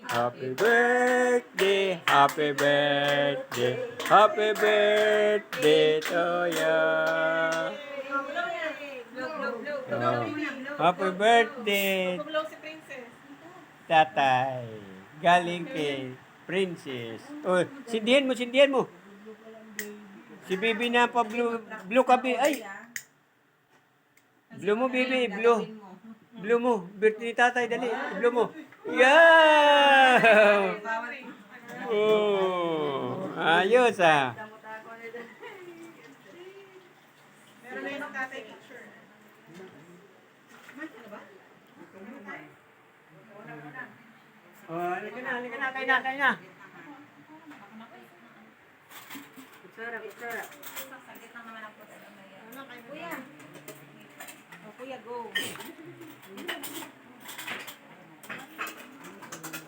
Happy birthday, happy birthday, happy birthday to you. Oh, happy birthday, Pabulaw si Princess. tatay. Galing kay Princess. Oh, sindihan mo. Si Bibi na pa blue ka, ay, blue mo, Bibi, blue. Blue mo, birthday ni tatay, dali, blue mo. Yeah! Oh, ayos ah. Meron na yung tatay picture. Oh, halika na, kain na. Kutsara. Sakit lang naman ang puto. Kuya. Oh, kuya, go.